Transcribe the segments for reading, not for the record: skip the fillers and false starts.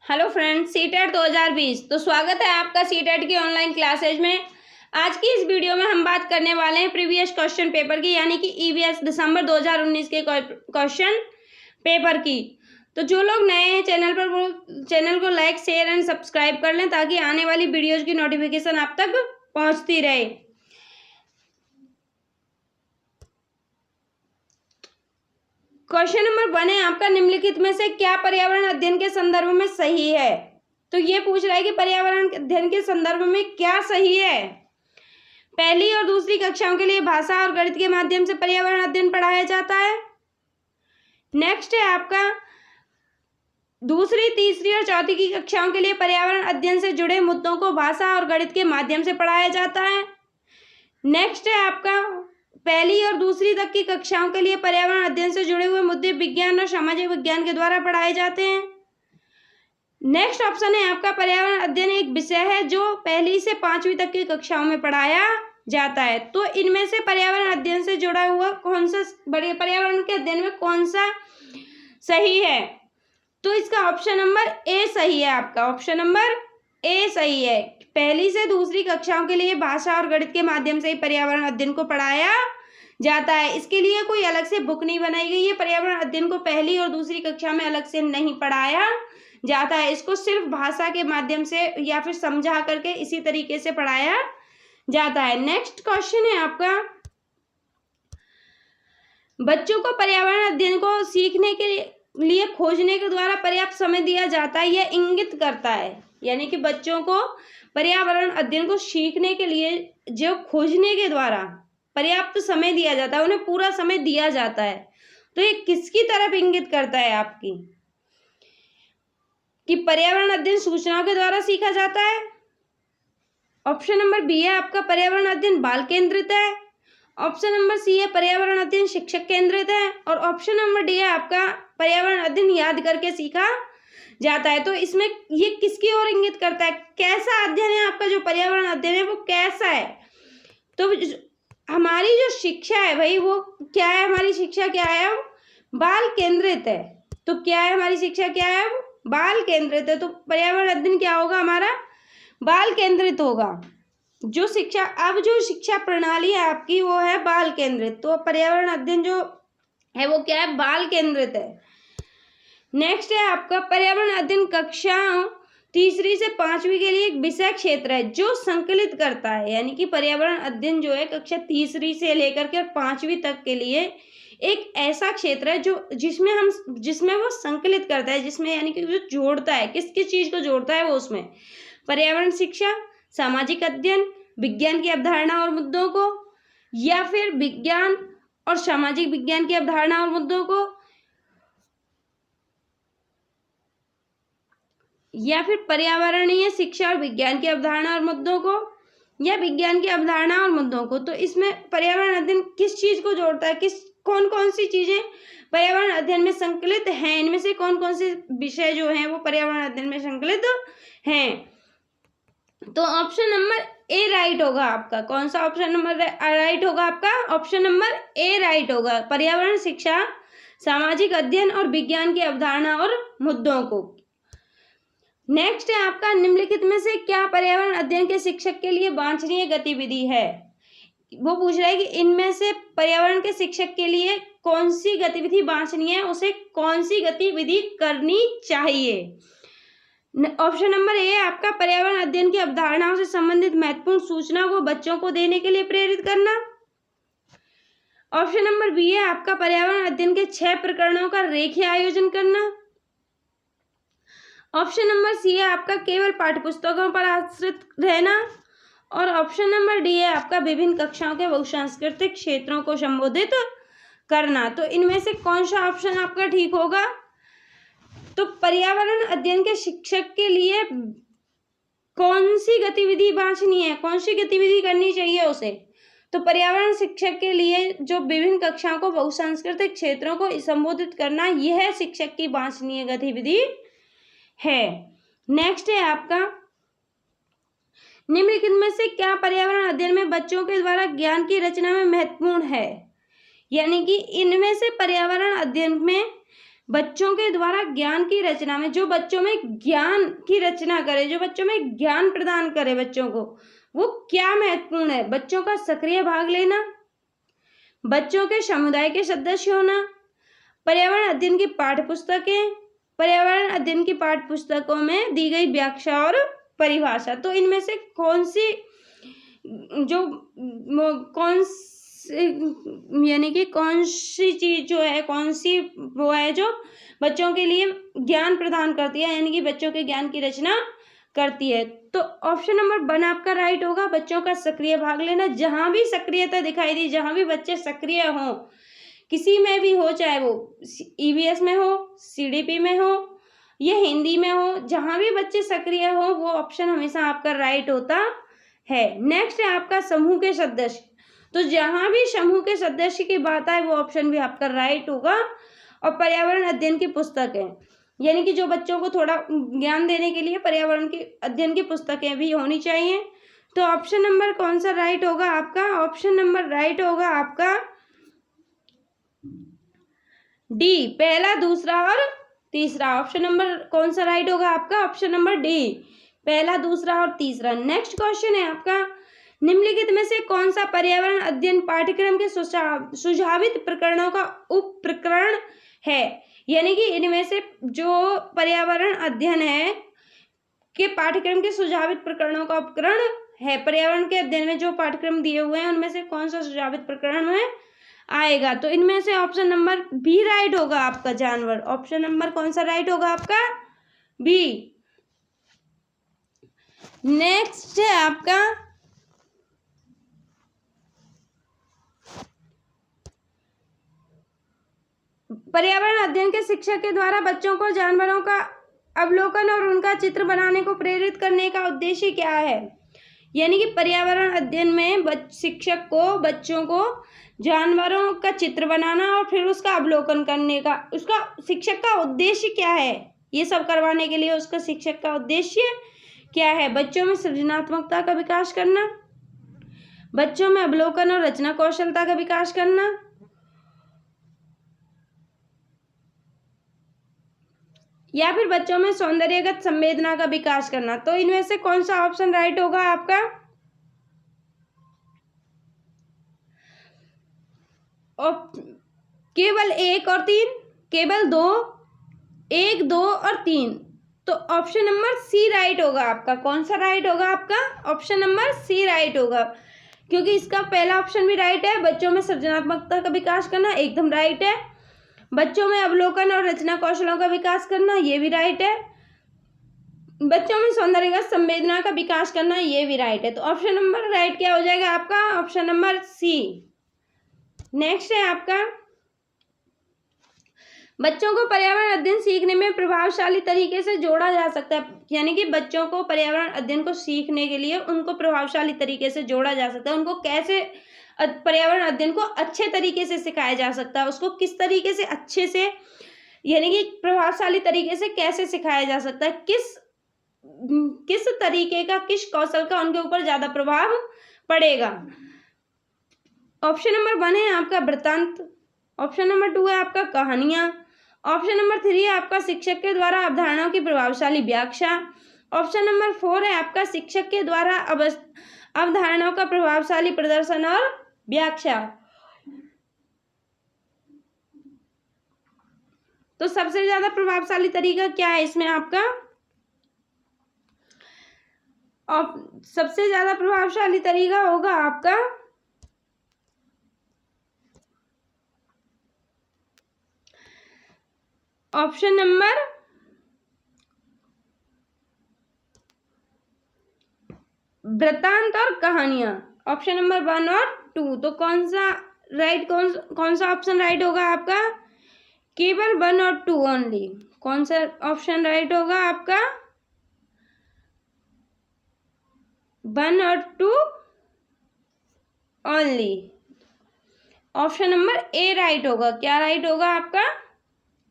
Hello friends, CTET 2020। तो स्वागत है आपका सीटेट की ऑनलाइन क्लासेज में। आज की इस वीडियो में हम बात करने वाले हैं प्रीवियस क्वेश्चन पेपर की, यानी कि ईवीएस दिसंबर 2019 के क्वेश्चन पेपर की। तो जो लोग नए हैं चैनल पर, वो चैनल को लाइक, शेयर एंड सब्सक्राइब कर लें ताकि आने वाली वीडियोज की नोटिफिकेशन आप तक पहुँचती रहे। क्वेश्चन नंबर 1 है आपका, निम्नलिखित में से क्या पर्यावरण अध्ययन के संदर्भ में सही है। तो ये पूछ रहा है कि पर्यावरण अध्ययन के संदर्भ में क्या सही है। पहली और दूसरी कक्षाओं के लिए भाषा और गणित के माध्यम से पर्यावरण अध्ययन पढ़ाया जाता है। नेक्स्ट है आपका, दूसरी, तीसरी और चौथी की कक्षाओं के लिए पर्यावरण अध्ययन से जुड़े मुद्दों को भाषा और गणित के माध्यम से पढ़ाया जाता है। नेक्स्ट है आपका, पहली और दूसरी तक की कक्षाओं के लिए पर्यावरण अध्ययन से जुड़े हुए मुद्दे विज्ञान और सामाजिक विज्ञान के द्वारा पढ़ाए जाते हैं। नेक्स्ट ऑप्शन है आपका, पर्यावरण अध्ययन एक विषय है जो पहली से 5वीं तक की कक्षाओं में पढ़ाया जाता है। तो इनमें से पर्यावरण अध्ययन से जुड़ा हुआ कौन सा, पर्यावरण के अध्ययन में कौन सा सही है। तो इसका ऑप्शन नंबर ए सही है। आपका ऑप्शन नंबर ए सही है। पहली से दूसरी कक्षाओं के लिए भाषा और गणित के माध्यम से ही पर्यावरण अध्ययन को पढ़ाया जाता है। इसके लिए कोई अलग से बुक नहीं बनाई गई है। पर्यावरण अध्ययन को पहली और दूसरी कक्षा में अलग से नहीं पढ़ाया जाता है। इसको सिर्फ भाषा के माध्यम से या फिर समझा करके इसी तरीके से पढ़ाया जाता है। नेक्स्ट क्वेश्चन है आपका, बच्चों को पर्यावरण अध्ययन को सीखने के लिए खोजने के द्वारा पर्याप्त समय दिया जाता है, यह इंगित करता है। यानी कि बच्चों को पर्यावरण अध्ययन को सीखने के लिए जो खोजने के द्वारा पर्याप्त समय दिया जाता है, उन्हें पूरा समय दिया जाता है। तो ये किसकी तरफ इंगित करता है आपकी, कि पर्यावरण अध्ययन सूचनाओं के द्वारा सीखा जाता है। ऑप्शन नंबर बी है आपका, पर्यावरण अध्ययन बाल केंद्रित है। ऑप्शन नंबर सी है, पर्यावरण अध्ययन शिक्षक केंद्रित है। और ऑप्शन नंबर डी है आपका, पर्यावरण अध्ययन याद करके सीखा जाता है। तो इसमें ये किसकी ओर इंगित करता है, कैसा अध्ययन है आपका, जो पर्यावरण अध्ययन है वो कैसा है। तो हमारी जो शिक्षा है भाई, वो क्या है, हमारी शिक्षा क्या है, बाल केंद्रित है। तो क्या है हमारी शिक्षा, क्या है, बाल केंद्रित है। तो पर्यावरण अध्ययन क्या होगा हमारा, बाल केंद्रित होगा। जो शिक्षा प्रणाली है आपकी, वो है बाल केंद्रित। तो पर्यावरण अध्ययन जो है वो क्या है, बाल केंद्रित है। नेक्स्ट है आपका, पर्यावरण अध्ययन कक्षा तीसरी से 5वीं के लिए एक विषय क्षेत्र है जो संकलित करता है। यानी कि पर्यावरण अध्ययन जो है कक्षा तीसरी से लेकर के 5वीं तक के लिए एक ऐसा क्षेत्र है जो जिसमें वो संकलित करता है, जिसमें यानी कि जो जोड़ता है, किस किस चीज को जोड़ता है वो, उसमें पर्यावरण शिक्षा, सामाजिक अध्ययन, विज्ञान की अवधारणा और मुद्दों को, या फिर विज्ञान और सामाजिक विज्ञान की अवधारणा और मुद्दों को, या फिर पर्यावरणीय शिक्षा और विज्ञान की अवधारणा और मुद्दों को, या विज्ञान की अवधारणा और मुद्दों को। तो इसमें पर्यावरण अध्ययन किस चीज को जोड़ता है, कौन कौन सी चीजें पर्यावरण अध्ययन में संकलित हैं, इनमें से कौन कौन से विषय जो हैं वो पर्यावरण अध्ययन में संकलित हैं। तो ऑप्शन नंबर ए राइट होगा आपका। कौन सा ऑप्शन नंबर राइट होगा आपका, ऑप्शन नंबर ए राइट होगा। पर्यावरण शिक्षा, सामाजिक अध्ययन और विज्ञान की अवधारणा और मुद्दों को। नेक्स्ट है आपका, निम्नलिखित में से क्या पर्यावरण अध्ययन के शिक्षक के लिए वांछनीय गतिविधि है। वो पूछ रहा है कि इनमें से पर्यावरण के शिक्षक के लिए कौन सी गतिविधि वांछनीय है, उसे कौन सी गतिविधि करनी चाहिए। ऑप्शन नंबर ए है आपका, पर्यावरण अध्ययन की अवधारणाओं से संबंधित महत्वपूर्ण सूचना को बच्चों को देने के लिए प्रेरित करना। ऑप्शन नंबर बी है आपका, पर्यावरण अध्ययन के 6 प्रकरणों का रेखीय आयोजन करना। ऑप्शन नंबर सी है आपका, केवल पाठ्यपुस्तकों पर आश्रित रहना। और ऑप्शन नंबर डी है आपका, विभिन्न कक्षाओं के बहुसांस्कृतिक क्षेत्रों को संबोधित करना। तो इनमें से कौन सा ऑप्शन आपका ठीक होगा। तो पर्यावरण अध्ययन के शिक्षक के लिए कौन सी गतिविधि वांछनीय है, कौन सी गतिविधि करनी चाहिए उसे। तो पर्यावरण शिक्षक के लिए जो विभिन्न कक्षाओं को बहुसांस्कृतिक क्षेत्रों को संबोधित करना, यह शिक्षक की वांछनीय गतिविधि है। नेक्स्ट है आपका, निम्नलिखित में से क्या पर्यावरण अध्ययन में बच्चों के द्वारा ज्ञान की रचना में महत्वपूर्ण है। यानी कि इनमें से पर्यावरण अध्ययन में बच्चों के द्वारा ज्ञान की रचना में, जो बच्चों में ज्ञान की रचना करे, जो बच्चों में ज्ञान प्रदान करे बच्चों को, वो क्या महत्वपूर्ण है? बच्चों का सक्रिय भाग लेना, बच्चों के समुदाय के सदस्य होना, पर्यावरण अध्ययन की पाठ्य पुस्तकें, पर्यावरण अध्ययन की पाठ्य पुस्तकों में दी गई व्याख्या और परिभाषा। तो इनमें से कौन सी यानी कि कौन सी चीज जो है, कौन सी वो है जो बच्चों के लिए ज्ञान प्रदान करती है, यानी कि बच्चों के ज्ञान की रचना करती है? तो ऑप्शन नंबर 1 आपका राइट होगा, बच्चों का सक्रिय भाग लेना। जहां भी सक्रियता दिखाई दी, जहां भी बच्चे सक्रिय हों, किसी में भी हो, चाहे वो ईवीएस में हो, सीडीपी में हो या हिंदी में हो, जहां भी बच्चे सक्रिय हो, वो ऑप्शन हमेशा आपका राइट होता है। नेक्स्ट है आपका समूह के सदस्य। तो जहां भी समूह के सदस्य की बात आए, वो ऑप्शन भी आपका राइट होगा। और पर्यावरण अध्ययन की पुस्तकें, यानी कि जो बच्चों को थोड़ा ज्ञान देने के लिए पर्यावरण के अध्ययन की पुस्तकें भी होनी चाहिए। तो ऑप्शन नंबर कौन सा राइट होगा आपका? ऑप्शन नंबर राइट होगा आपका डी, पहला, दूसरा और तीसरा। ऑप्शन नंबर कौन सा राइट होगा आपका? ऑप्शन नंबर डी, पहला, दूसरा और तीसरा। नेक्स्ट क्वेश्चन है आपका, निम्नलिखित में से कौन सा पर्यावरण अध्ययन पाठ्यक्रम के सुझावित प्रकरणों का उप प्रकरण है? यानी कि इनमें से जो पर्यावरण अध्ययन है के पाठ्यक्रम के सुझावित प्रकरणों का उपकरण है, पर्यावरण के अध्ययन में जो पाठ्यक्रम दिए हुए हैं उनमें से कौन सा सुझावित प्रकरण में आएगा? तो इनमें से ऑप्शन नंबर बी राइट होगा आपका, जानवर। ऑप्शन नंबर कौन सा राइट होगा आपका? बी। नेक्स्ट है आपका पर्यावरण अध्ययन के शिक्षक के द्वारा बच्चों को जानवरों का अवलोकन और उनका चित्र बनाने को प्रेरित करने का उद्देश्य क्या है? यानी कि पर्यावरण अध्ययन में शिक्षक को बच्चों को जानवरों का चित्र बनाना और फिर उसका अवलोकन करने का, उसका शिक्षक का उद्देश्य क्या है? ये सब करवाने के लिए उसका शिक्षक का उद्देश्य क्या है? बच्चों में सृजनात्मकता का विकास करना, बच्चों में अवलोकन और रचना कौशलता का विकास करना, या फिर बच्चों में सौंदर्यगत संवेदना का विकास करना। तो इनमें से कौन सा ऑप्शन राइट होगा आपका? केवल 1 और 3, केवल 2, 1, 2 और 3। तो ऑप्शन नंबर सी राइट होगा आपका। कौन सा राइट होगा आपका? ऑप्शन नंबर सी राइट होगा, क्योंकि इसका पहला ऑप्शन भी राइट है, बच्चों में सृजनात्मकता का विकास करना एकदम राइट है, बच्चों में अवलोकन और रचना कौशलों का विकास करना ये भी राइट है, बच्चों में सौंदर्यगत संवेदना का विकास करना ये भी राइट है। तो ऑप्शन नंबर राइट क्या हो जाएगा आपका? Option number C. नेक्स्ट है आपका, बच्चों को पर्यावरण अध्ययन सीखने में प्रभावशाली तरीके से जोड़ा जा सकता है। यानी कि बच्चों को पर्यावरण अध्ययन को सीखने के लिए उनको प्रभावशाली तरीके से जोड़ा जा सकता है। उनको कैसे पर्यावरण अध्ययन को अच्छे तरीके से सिखाया जा सकता है, उसको किस तरीके से अच्छे से, यानी कि प्रभावशाली तरीके से कैसे सिखाया जा सकता है, किस तरीके का, किस कौशल का उनके ऊपर ज्यादा प्रभाव पड़ेगा। ऑप्शन नंबर 1 है आपका वृत्तांत, ऑप्शन नंबर 2 है आपका कहानियां, ऑप्शन नंबर 3 है आपका शिक्षक के द्वारा अवधारणाओं की प्रभावशाली व्याख्या, ऑप्शन नंबर 4 है आपका शिक्षक के द्वारा अवधारणाओं का प्रभावशाली प्रदर्शन और व्याख्या। तो सबसे ज्यादा प्रभावशाली तरीका क्या है इसमें आपका? सबसे ज्यादा प्रभावशाली तरीका होगा आपका ऑप्शन नंबर वृत्तांत और कहानियां, ऑप्शन नंबर 1 और 2। तो कौन सा ऑप्शन राइट होगा आपका? केवल 1 और 2 ओनली। कौन सा ऑप्शन राइट होगा आपका? 1 और 2 only. Option number A right होगा। क्या राइट होगा आपका?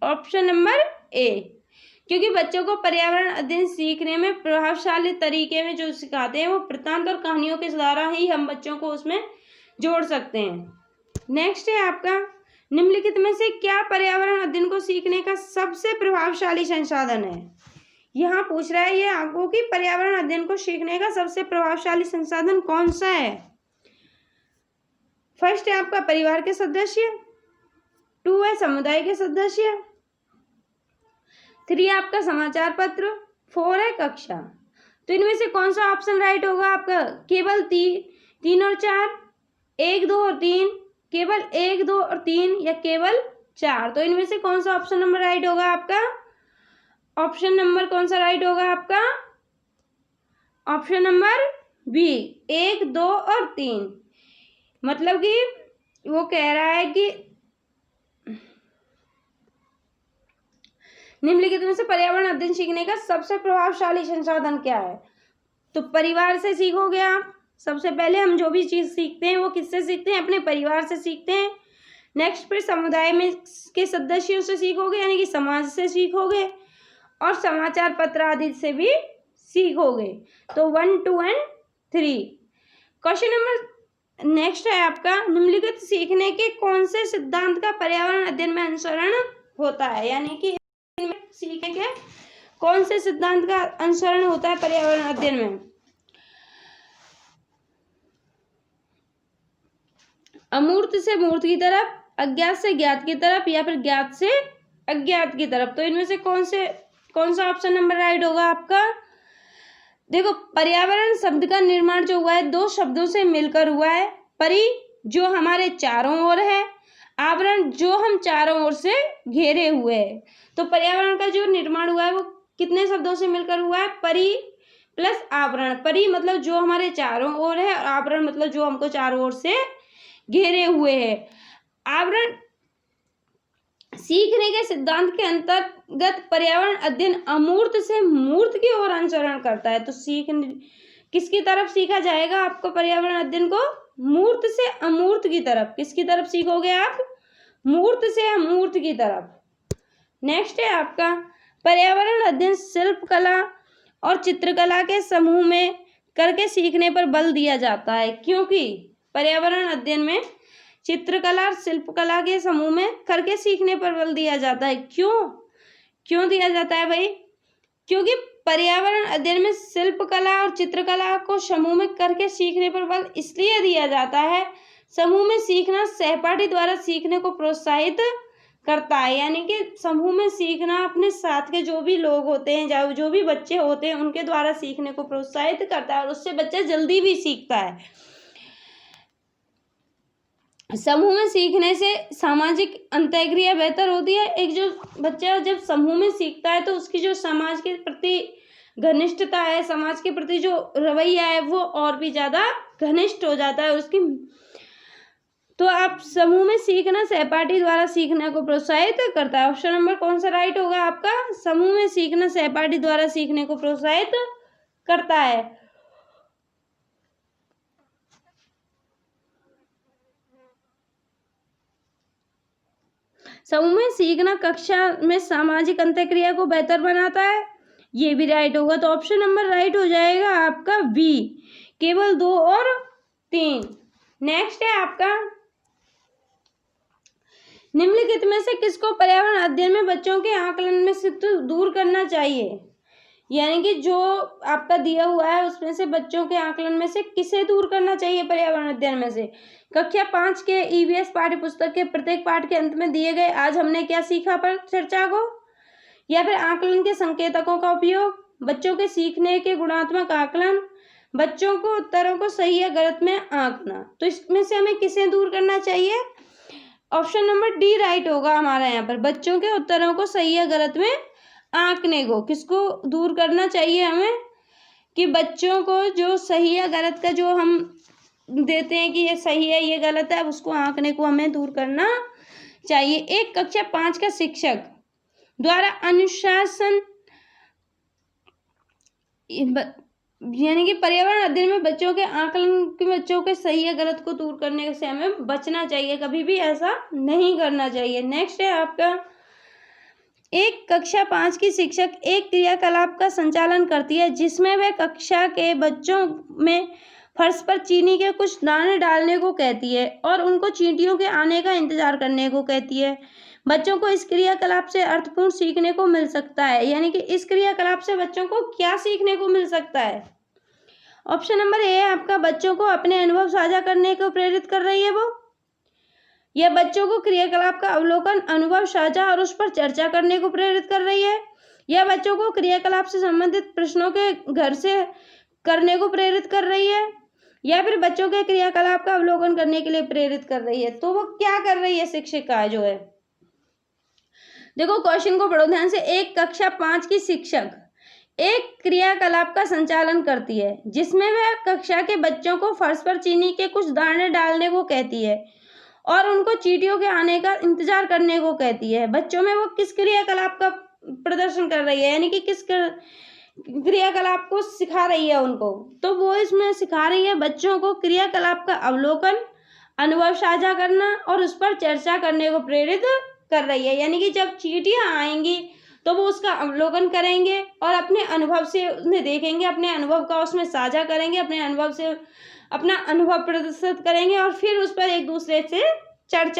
ऑप्शन नंबर ए, क्योंकि बच्चों को पर्यावरण अध्ययन सीखने में प्रभावशाली तरीके में जो सिखाते हैं वो वृत्तांत और कहानियों के द्वारा ही हम बच्चों को उसमें जोड़ सकते हैं। नेक्स्ट है आपका, निम्नलिखित में से क्या पर्यावरण अध्ययन को सीखने का सबसे प्रभावशाली संसाधन है? यहाँ पूछ रहा है ये आपको कि पर्यावरण अध्ययन को सीखने का सबसे प्रभावशाली संसाधन कौन सा है। फर्स्ट है आपका परिवार के सदस्य, 2 है समुदाय के सदस्य, 3 है आपका समाचार पत्र, 4 है कक्षा। तो इनमें से कौन सा ऑप्शन राइट होगा आपका? केवल 3 और 4, 1, 2 और 3, केवल 1, 2 और 3 या केवल 4? तो इनमें से कौन सा ऑप्शन नंबर राइट होगा आपका? ऑप्शन नंबर कौन सा राइट होगा आपका? ऑप्शन नंबर बी, 1, 2 और 3। मतलब कि वो कह रहा है कि निम्नलिखित में से पर्यावरण अध्ययन सीखने का सबसे प्रभावशाली संसाधन क्या है? तो परिवार से सीखोगे आप। सबसे पहले हम जो भी चीज सीखते हैं वो किससे सीखते हैं? अपने परिवार से सीखते हैं। नेक्स्ट फिर समुदाय में के सदस्यों से सीखोगे, यानी कि समाज से सीखोगे, और समाचार पत्र आदि से भी सीखोगे। तो 1, 2 एंड 3। क्वेश्चन नंबर नेक्स्ट है आपका, निम्नलिखित सीखने के कौन से सिद्धांत का पर्यावरण अध्ययन में अनुसरण होता है? यानी कि सीखने के कौन से सिद्धांत का अनुसरण होता है पर्यावरण अध्ययन में? अमूर्त से मूर्त की तरफ, अज्ञात से ज्ञात की तरफ, या फिर ज्ञात से अज्ञात की तरफ? तो इनमें से कौन सा ऑप्शन नंबर राइट होगा आपका? देखो, पर्यावरण शब्द का निर्माण जो हुआ है 2 शब्दों से मिलकर हुआ है। परि जो हमारे चारों ओर है, आवरण जो हम चारों ओर से घेरे हुए है। तो पर्यावरण का जो निर्माण हुआ है वो कितने शब्दों से मिलकर हुआ है? परि प्लस आवरण। परि मतलब जो हमारे चारों ओर है, और आवरण मतलब जो हमको चारों ओर से घेरे हुए है। आवरण सीखने के सिद्धांत के अंतर्गत पर्यावरण अध्ययन अमूर्त से मूर्त की ओर अनुसरण करता है। तो किसकी तरफ सीखा जाएगा आपको पर्यावरण अध्ययन को? मूर्त से अमूर्त की तरफ। किसकी तरफ सीखोगे आप? मूर्त से अमूर्त की तरफ। नेक्स्ट है आपका, पर्यावरण अध्ययन शिल्प कला और चित्रकला के समूह में करके सीखने पर बल दिया जाता है। क्योंकि पर्यावरण अध्ययन में चित्रकला और शिल्पकला के समूह में करके सीखने पर बल दिया जाता है। क्यों दिया जाता है भाई? क्योंकि पर्यावरण अध्ययन में शिल्पकला और चित्रकला को समूह में करके सीखने पर बल इसलिए दिया जाता है, समूह में सीखना सहपाठी द्वारा सीखने को प्रोत्साहित करता है। यानी कि समूह में सीखना अपने साथ के जो भी लोग होते हैं, जो भी बच्चे होते हैं, उनके द्वारा सीखने को प्रोत्साहित करता है, और उससे बच्चा जल्दी भी सीखता है। समूह में सीखने से सामाजिक अंतःक्रिया बेहतर होती है। एक जो बच्चा जब समूह में सीखता है तो उसकी जो समाज के प्रति घनिष्ठता है, समाज के प्रति जो रवैया है, वो और भी ज्यादा घनिष्ठ हो जाता है उसकी। तो आप समूह में सीखना सहपाठी द्वारा सीखने को प्रोत्साहित करता है। ऑप्शन नंबर कौन सा राइट होगा आपका? समूह में सीखना सहपाठी द्वारा सीखने को प्रोत्साहित करता है। समूह में सीखना कक्षा में सामाजिक अंतःक्रिया को बेहतर बनाता है। ये भी राइट होगा। तो ऑप्शन नंबर राइट हो जाएगा आपका बी, केवल 2 और 3। नेक्स्ट है आपका, निम्नलिखित में से किसको पर्यावरण अध्ययन में बच्चों के आकलन में से दूर करना चाहिए? यानी कि जो आपका दिया हुआ है उसमें से बच्चों के आकलन में से किसे दूर करना चाहिए पर्यावरण अध्ययन में से? कक्षा 5 के ईवीएस पाठ्य पुस्तक के प्रत्येक पाठ के अंत में दिए गए आज हमने क्या सीखा पर चर्चा को, या फिर आकलन के संकेतकों का उपयोग, बच्चों के सीखने के गुणात्मक आकलन, बच्चों को उत्तरों को सही या गलत में आंकना। तो इसमें से हमें किसे दूर करना चाहिए? ऑप्शन नंबर डी राइट होगा हमारा यहाँ पर, बच्चों के उत्तरों को सही या गलत में आंकने को। किसको दूर करना चाहिए हमें? कि बच्चों को जो सही या गलत का जो हम देते हैं कि ये सही है ये गलत है, उसको आंकने को हमें दूर करना चाहिए। एक कक्षा 5 का शिक्षक द्वारा अनुशासन यानी कि पर्यावरण अध्ययन में बच्चों के आकलन के बच्चों के सही या गलत को दूर करने से हमें बचना चाहिए, कभी भी ऐसा नहीं करना चाहिए। नेक्स्ट है आपका, एक कक्षा 5 की शिक्षक एक क्रियाकलाप का संचालन करती है जिसमें वह कक्षा के बच्चों में फर्श पर चीनी के कुछ दाने डालने को कहती है और उनको चींटियों के आने का इंतजार करने को कहती है। बच्चों को इस क्रियाकलाप से अर्थपूर्ण सीखने को मिल सकता है, यानी कि इस क्रियाकलाप से बच्चों को क्या सीखने को मिल सकता है? ऑप्शन नंबर ए है आपका, बच्चों को अपने अनुभव साझा करने को प्रेरित कर रही है वो। यह बच्चों को क्रियाकलाप का अवलोकन, अनुभव साझा और उस पर चर्चा करने को प्रेरित कर रही है। यह बच्चों को क्रियाकलाप से संबंधित प्रश्नों के घर से करने को प्रेरित कर रही है, या फिर बच्चों के क्रियाकलाप का अवलोकन करने के लिए प्रेरित कर रही है। तो वो क्या कर रही है शिक्षिका जो है? देखो क्वेश्चन को पढ़ो ध्यान से। एक कक्षा 5 की शिक्षक एक क्रियाकलाप का संचालन करती है जिसमें वह कक्षा के बच्चों को फर्श पर चीनी के कुछ दाने डालने को कहती है और उनको चींटियों के आने का इंतजार करने को कहती है। बच्चों में वो किस क्रियाकलाप का प्रदर्शन कर रही है, यानी कि किस क्रियाकलाप को सिखा रही है उनको? तो वो इसमें सिखा रही है बच्चों को क्रियाकलाप का अवलोकन, अनुभव साझा करना और उस पर चर्चा करने को प्रेरित कर रही है। यानी कि जब चींटियां आएंगी तो वो उसका अवलोकन करेंगे और अपने अनुभव से उन्हें देखेंगे, अपने अनुभव का उसमें साझा करेंगे, अपने अनुभव से अपना अनुभव प्रदर्शित करेंगे और फिर उस पर एक दूसरे से चर्चा